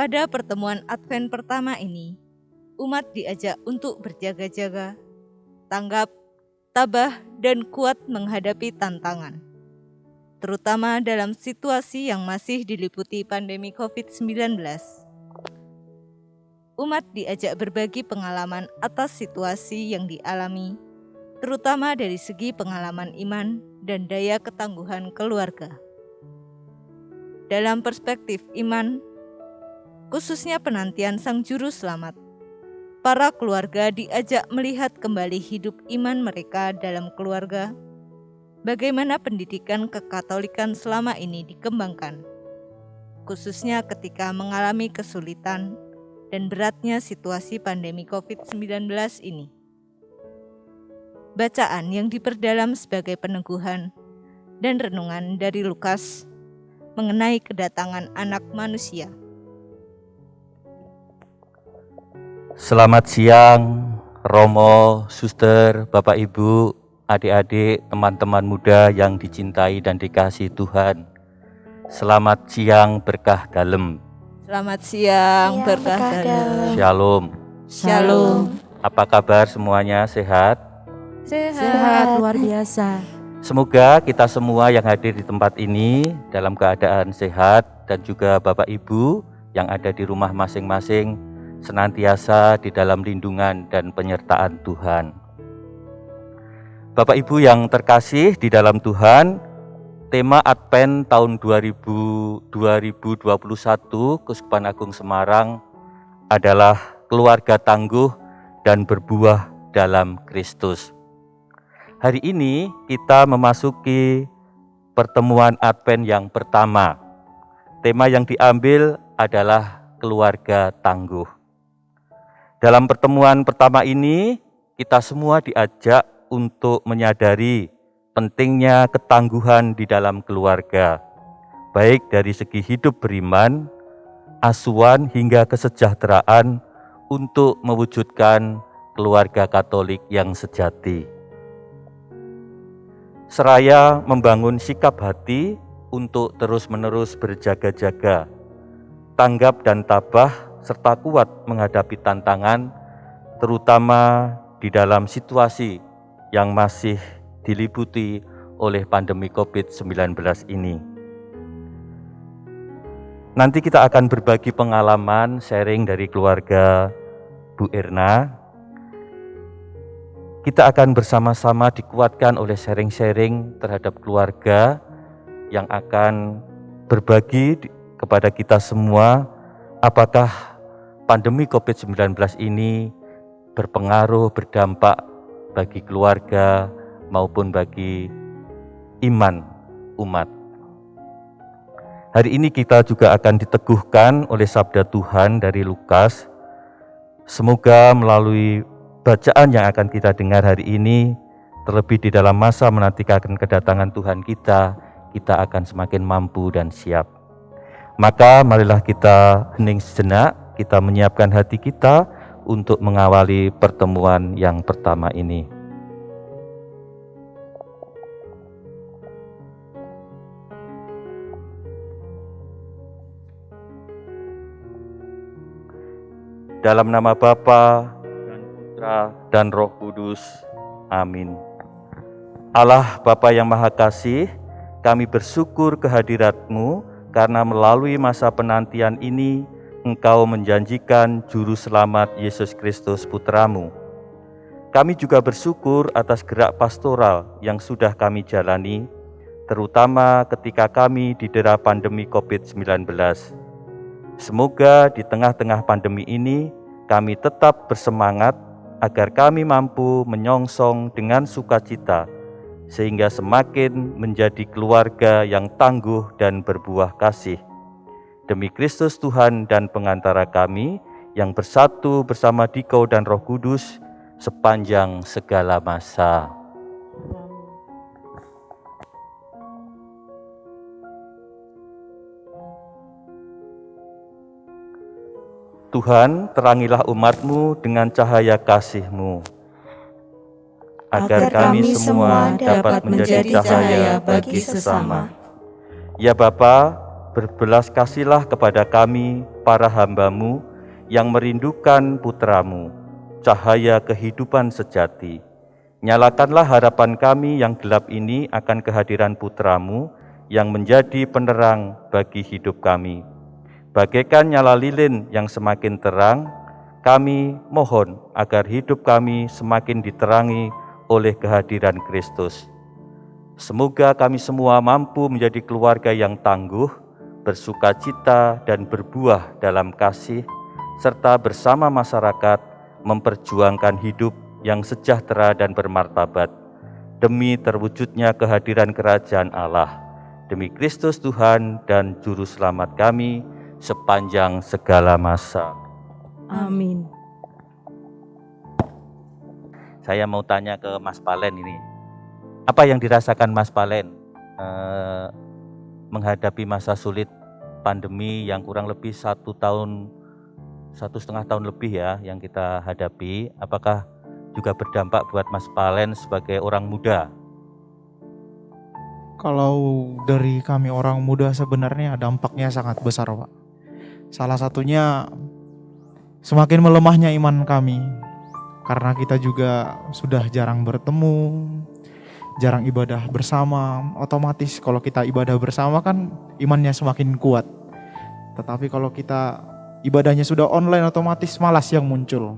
Pada pertemuan Advent pertama ini, umat diajak untuk berjaga-jaga, tanggap, tabah, dan kuat menghadapi tantangan, terutama dalam situasi yang masih diliputi pandemi COVID-19. Umat diajak berbagi pengalaman atas situasi yang dialami, terutama dari segi pengalaman iman dan daya ketangguhan keluarga. Dalam perspektif iman, khususnya penantian Sang Juru Selamat, para keluarga diajak melihat kembali hidup iman mereka dalam keluarga, bagaimana pendidikan kekatolikan selama ini dikembangkan, khususnya ketika mengalami kesulitan dan beratnya situasi pandemi COVID-19 ini. Bacaan yang diperdalam sebagai peneguhan dan renungan dari Lukas mengenai kedatangan Anak Manusia. Selamat siang, Romo, Suster, Bapak Ibu, adik-adik, teman-teman muda yang dicintai dan dikasihi Tuhan. Selamat siang berkah dalem. Selamat siang berkah dalam. Shalom. Shalom. Apa kabar semuanya, sehat? Sehat luar biasa. Semoga kita semua yang hadir di tempat ini dalam keadaan sehat dan juga Bapak Ibu yang ada di rumah masing-masing senantiasa di dalam lindungan dan penyertaan Tuhan. Bapak Ibu yang terkasih di dalam Tuhan, tema Advent tahun 2021 Keuskupan Agung Semarang adalah keluarga tangguh dan berbuah dalam Kristus. Hari ini kita memasuki pertemuan Advent yang pertama. Tema yang diambil adalah keluarga tangguh. Dalam pertemuan pertama ini, kita semua diajak untuk menyadari pentingnya ketangguhan di dalam keluarga, baik dari segi hidup beriman, asuhan hingga kesejahteraan untuk mewujudkan keluarga Katolik yang sejati. Seraya membangun sikap hati untuk terus-menerus berjaga-jaga, tanggap dan tabah, serta kuat menghadapi tantangan, terutama di dalam situasi yang masih diliputi oleh pandemi COVID-19 ini. Nanti kita akan berbagi pengalaman sharing dari keluarga Bu Irna. Kita akan bersama-sama dikuatkan oleh sharing-sharing terhadap keluarga yang akan berbagi kepada kita semua apakah pandemi COVID-19 ini berpengaruh, berdampak bagi keluarga maupun bagi iman umat. Hari ini kita juga akan diteguhkan oleh sabda Tuhan dari Lukas. Semoga melalui bacaan yang akan kita dengar hari ini, terlebih di dalam masa menantikan kedatangan Tuhan kita akan semakin mampu dan siap. Maka marilah kita hening sejenak, kita menyiapkan hati kita untuk mengawali pertemuan yang pertama ini. Dalam nama Bapa dan Putra dan Roh Kudus. Amin. Allah Bapa yang Maha Kasih, kami bersyukur kehadirat-Mu karena melalui masa penantian ini Engkau menjanjikan Juru Selamat Yesus Kristus Putra-Mu. Kami juga bersyukur atas gerak pastoral yang sudah kami jalani, terutama ketika kami didera pandemi COVID-19. Semoga di tengah-tengah pandemi ini kami tetap bersemangat agar kami mampu menyongsong dengan sukacita, sehingga semakin menjadi keluarga yang tangguh dan berbuah kasih. Demi Kristus Tuhan dan pengantara kami yang bersatu bersama Dikau dan Roh Kudus sepanjang segala masa. Tuhan, terangilah umat-Mu dengan cahaya kasih-Mu, agar kami semua dapat menjadi cahaya bagi sesama. Ya Bapa, berbelas kasihlah kepada kami, para hamba-Mu, yang merindukan putra-Mu, cahaya kehidupan sejati. Nyalakanlah harapan kami yang gelap ini akan kehadiran putra-Mu, yang menjadi penerang bagi hidup kami. Bagaikan nyala lilin yang semakin terang, kami mohon agar hidup kami semakin diterangi oleh kehadiran Kristus. Semoga kami semua mampu menjadi keluarga yang tangguh, bersukacita dan berbuah dalam kasih, serta bersama masyarakat memperjuangkan hidup yang sejahtera dan bermartabat, demi terwujudnya kehadiran kerajaan Allah, demi Kristus Tuhan dan Juru Selamat kami, sepanjang segala masa. Amin. Saya mau tanya ke Mas Palen ini, apa yang dirasakan Mas Palen menghadapi masa sulit pandemi yang kurang lebih 1,5 tahun lebih ya yang kita hadapi? Apakah juga berdampak buat Mas Palen sebagai orang muda? Kalau dari kami orang muda sebenarnya dampaknya sangat besar, Pak. Salah satunya semakin melemahnya iman kami, karena kita juga sudah jarang bertemu, jarang ibadah bersama. Otomatis kalau kita ibadah bersama kan imannya semakin kuat. Tetapi kalau kita ibadahnya sudah online, otomatis malas yang muncul.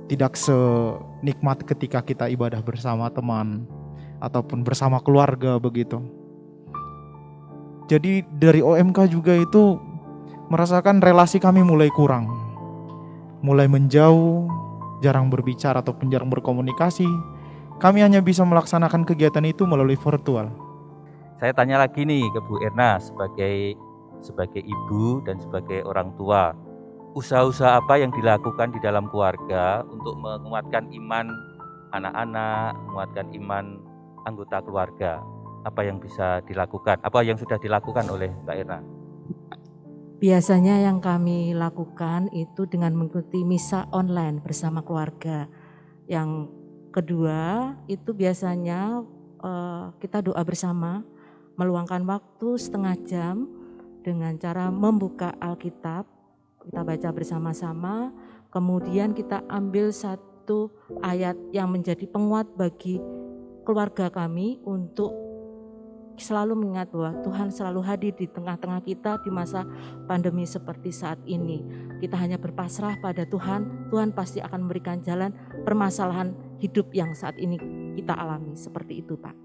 Tidak senikmat ketika kita ibadah bersama teman ataupun bersama keluarga begitu. Jadi dari OMK juga itu merasakan relasi kami mulai kurang, mulai menjauh, jarang berbicara ataupun jarang berkomunikasi. Kami hanya bisa melaksanakan kegiatan itu melalui virtual. Saya tanya lagi nih ke Bu Erna sebagai ibu dan sebagai orang tua. Usaha-usaha apa yang dilakukan di dalam keluarga untuk menguatkan iman anak-anak, menguatkan iman anggota keluarga? Apa yang bisa dilakukan? Apa yang sudah dilakukan oleh Mbak Erna? Biasanya yang kami lakukan itu dengan mengikuti misa online bersama keluarga. Yang kedua itu biasanya kita doa bersama, meluangkan waktu setengah jam dengan cara membuka Alkitab, kita baca bersama-sama, kemudian kita ambil satu ayat yang menjadi penguat bagi keluarga kami untuk selalu mengingat bahwa Tuhan selalu hadir di tengah-tengah kita di masa pandemi seperti saat ini. Kita hanya berpasrah pada Tuhan, Tuhan pasti akan memberikan jalan permasalahan hidup yang saat ini kita alami. Seperti itu, Pak.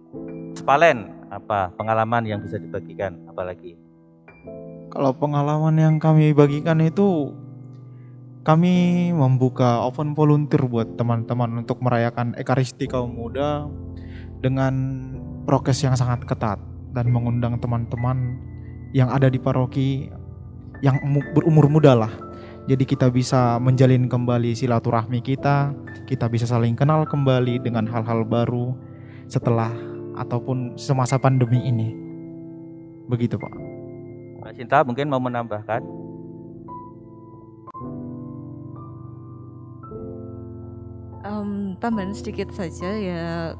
Mas Palen, apa pengalaman yang bisa dibagikan? Apalagi? Kalau pengalaman yang kami bagikan itu, kami membuka open volunteer buat teman-teman untuk merayakan Ekaristi kaum muda dengan prokes yang sangat ketat dan mengundang teman-teman yang ada di paroki yang berumur muda lah. Jadi kita bisa menjalin kembali silaturahmi kita bisa saling kenal kembali dengan hal-hal baru setelah ataupun semasa pandemi ini. Begitu, Pak. Mbak Sinta mungkin mau menambahkan? Tambahan sedikit saja ya,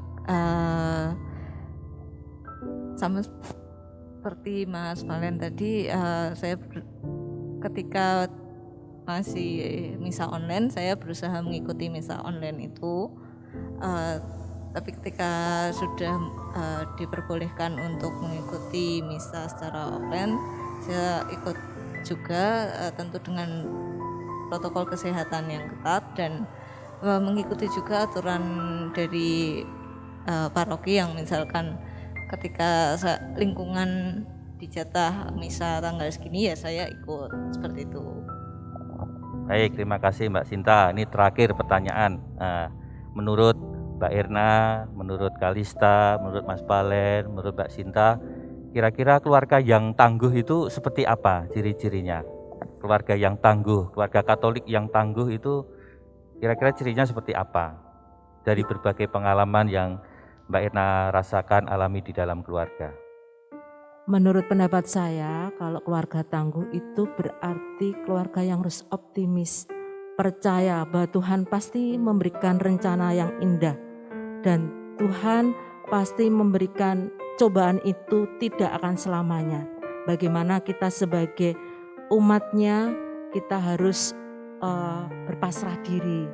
sama seperti Mas Valen tadi, saya ketika masih misa online, saya berusaha mengikuti misa online itu, tapi ketika sudah diperbolehkan untuk mengikuti misa secara offline, saya ikut juga, tentu dengan protokol kesehatan yang ketat dan mengikuti juga aturan dari paroki yang misalkan ketika lingkungan dijatah misa tanggal segini ya saya ikut seperti itu. Baik, terima kasih Mbak Sinta. Ini terakhir pertanyaan. Menurut Mbak Erna, menurut Kalista, menurut Mas Palen, menurut Mbak Sinta, kira-kira keluarga yang tangguh itu seperti apa ciri-cirinya? Keluarga yang tangguh, keluarga Katolik yang tangguh itu kira-kira cirinya seperti apa? Dari berbagai pengalaman yang Mbak Erna rasakan alami di dalam keluarga. Menurut pendapat saya, kalau keluarga tangguh itu berarti keluarga yang harus optimis, percaya bahwa Tuhan pasti memberikan rencana yang indah dan Tuhan pasti memberikan cobaan itu tidak akan selamanya. bagaimana kita sebagai umatnya kita harus berpasrah diri,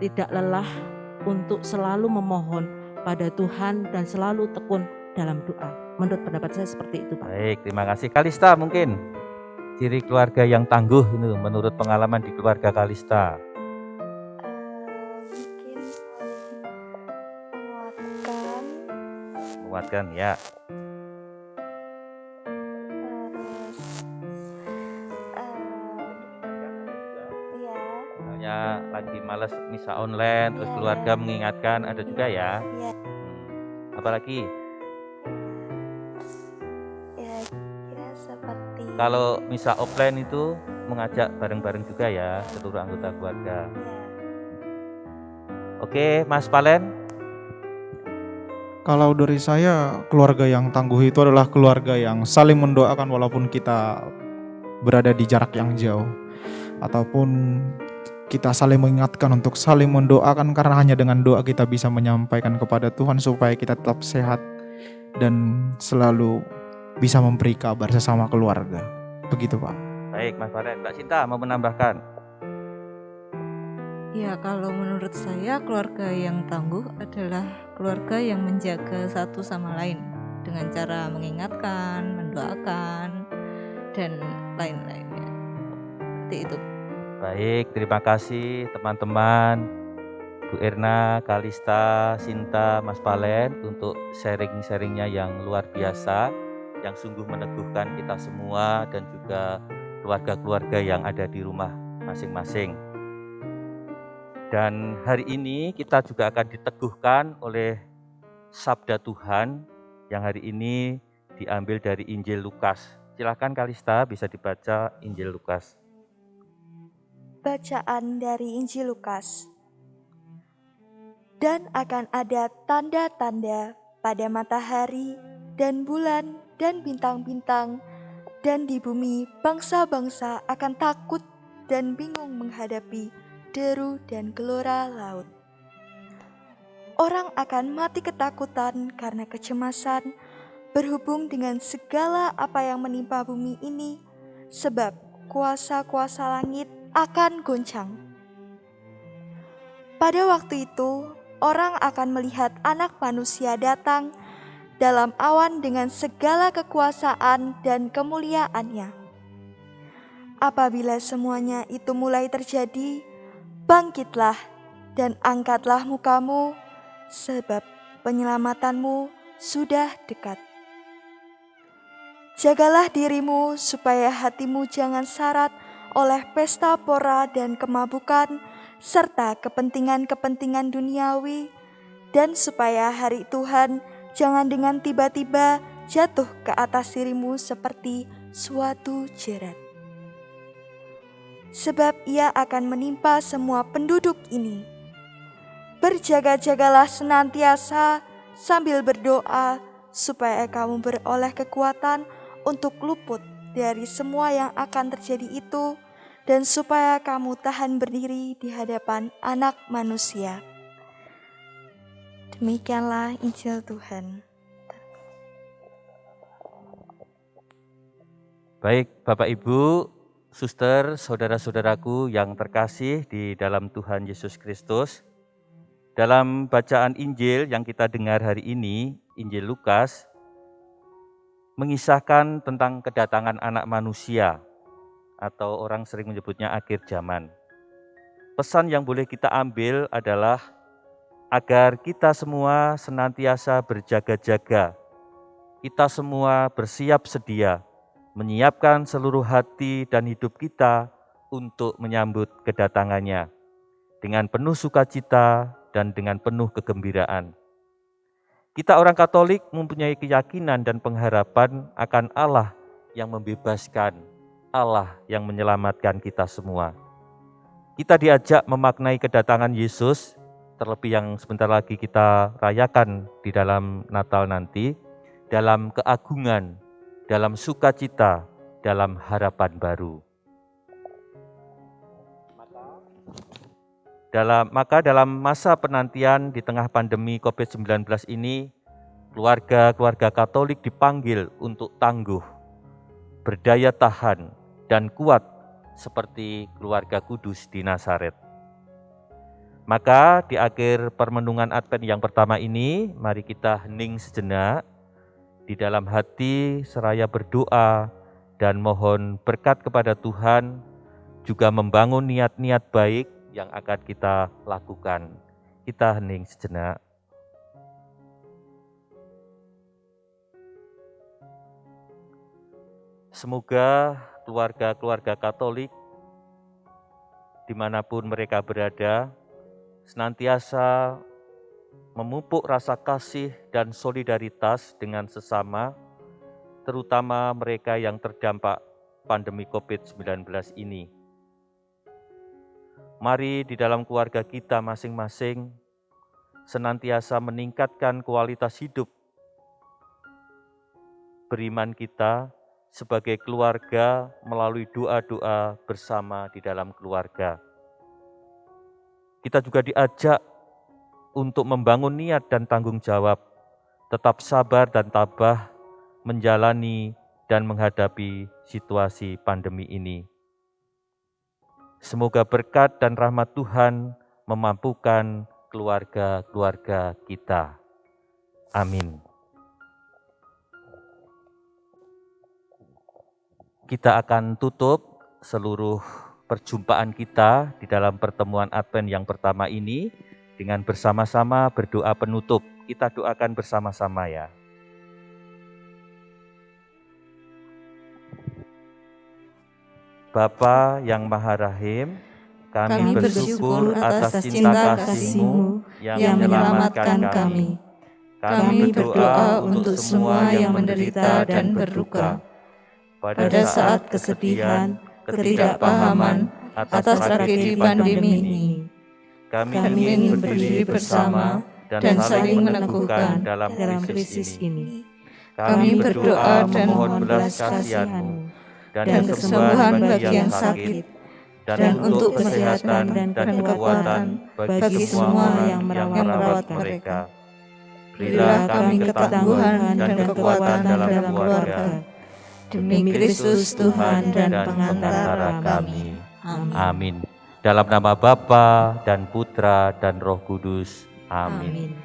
tidak lelah untuk selalu memohon pada Tuhan dan selalu tekun dalam doa. Menurut pendapat saya seperti itu, Pak. Baik, terima kasih. Kalista, mungkin ciri keluarga yang tangguh ini menurut pengalaman di keluarga Kalista. Mungkin Menguatkan ya. ya, Misalnya lagi males misa online, terus Iya, keluarga mengingatkan, ada juga ya. ya, Apalagi ya, kira seperti kalau misa offline itu mengajak bareng-bareng juga ya seluruh anggota keluarga. ya, Oke, Mas Palen. Kalau dari saya, keluarga yang tangguh itu adalah keluarga yang saling mendoakan walaupun kita berada di jarak yang jauh. Ataupun kita saling mengingatkan untuk saling mendoakan, karena hanya dengan doa kita bisa menyampaikan kepada Tuhan supaya kita tetap sehat dan selalu bisa memberi kabar sesama keluarga. Begitu, Pak. Baik, Mas Palen. Mbak Sinta mau menambahkan? Ya, kalau menurut saya keluarga yang tangguh adalah keluarga yang menjaga satu sama lain dengan cara mengingatkan, mendoakan, dan lain-lainnya. Seperti itu. Baik, terima kasih teman-teman, Bu Erna, Kalista, Sinta, Mas Palen untuk sharing-sharingnya yang luar biasa, yang sungguh meneguhkan kita semua dan juga keluarga-keluarga yang ada di rumah masing-masing. Dan hari ini kita juga akan diteguhkan oleh sabda Tuhan yang hari ini diambil dari Injil Lukas. Silakan Kalista, bisa dibaca Injil Lukas. bacaan dari Injil Lukas. Dan akan ada tanda-tanda pada matahari dan bulan dan bintang-bintang, dan di bumi bangsa-bangsa akan takut dan bingung menghadapi deru dan gelora laut. Orang akan mati ketakutan karena kecemasan berhubung dengan segala apa yang menimpa bumi ini, sebab kuasa-kuasa langit akan goncang. Pada waktu itu, orang akan melihat Anak Manusia datang dalam awan dengan segala kekuasaan dan kemuliaannya. Apabila semuanya itu mulai terjadi, bangkitlah dan angkatlah mukamu, sebab penyelamatanmu sudah dekat. Jagalah dirimu supaya hatimu jangan syarat oleh pesta pora dan kemabukan, serta kepentingan-kepentingan duniawi, dan supaya hari Tuhan jangan dengan tiba-tiba jatuh ke atas dirimu seperti suatu jerat. Sebab ia akan menimpa semua penduduk ini. Berjaga-jagalah senantiasa sambil berdoa, supaya kamu beroleh kekuatan untuk luput dari semua yang akan terjadi itu, dan supaya kamu tahan berdiri di hadapan Anak Manusia. Demikianlah Injil Tuhan. Baik, Bapak Ibu, suster, saudara-saudaraku yang terkasih di dalam Tuhan Yesus Kristus. Dalam bacaan Injil yang kita dengar hari ini, Injil Lukas, mengisahkan tentang kedatangan anak manusia, atau orang sering menyebutnya akhir zaman. Pesan yang boleh kita ambil adalah agar kita semua senantiasa berjaga-jaga, kita semua bersiap sedia, menyiapkan seluruh hati dan hidup kita untuk menyambut kedatangannya dengan penuh sukacita dan dengan penuh kegembiraan. Kita orang Katolik mempunyai keyakinan dan pengharapan akan Allah yang membebaskan, Allah yang menyelamatkan kita semua. Kita diajak memaknai kedatangan Yesus, terlebih yang sebentar lagi kita rayakan di dalam Natal nanti, dalam keagungan, dalam sukacita, dalam harapan baru. Maka dalam masa penantian di tengah pandemi COVID-19 ini, keluarga-keluarga Katolik dipanggil untuk tangguh, berdaya tahan, dan kuat seperti keluarga kudus di Nazaret. Maka di akhir permenungan Advent yang pertama ini, mari kita hening sejenak di dalam hati seraya berdoa dan mohon berkat kepada Tuhan, juga membangun niat-niat baik yang akan kita lakukan. Kita hening sejenak. Semoga keluarga-keluarga Katolik dimanapun mereka berada, senantiasa memupuk rasa kasih dan solidaritas dengan sesama, terutama mereka yang terdampak pandemi COVID-19 ini. Mari di dalam keluarga kita masing-masing senantiasa meningkatkan kualitas hidup beriman kita sebagai keluarga melalui doa-doa bersama di dalam keluarga. Kita juga diajak untuk membangun niat dan tanggung jawab, tetap sabar dan tabah menjalani dan menghadapi situasi pandemi ini. Semoga berkat dan rahmat Tuhan memampukan keluarga-keluarga kita. Amin. Kita akan tutup seluruh perjumpaan kita di dalam pertemuan Advent yang pertama ini dengan bersama-sama berdoa penutup. Kita doakan bersama-sama ya. Bapa yang Maha Rahim, kami bersyukur atas cinta kasih-Mu yang menyelamatkan kami. Kami berdoa untuk semua yang menderita dan berduka pada saat kesedihan, ketidakpahaman atas tragedi pandemi ini. Kami ingin berdiri bersama dan saling meneguhkan dalam krisis ini. Kami berdoa dan memohon belas kasihan-Mu dan kesembuhan bagi yang sakit, dan untuk kesehatan dan kekuatan bagi semua yang merawat mereka. Berilah kami ketangguhan dan kekuatan dalam keluarga, demi Kristus Tuhan dan pengantara kami. Amin. Dalam nama Bapa dan Putra dan Roh Kudus. Amin.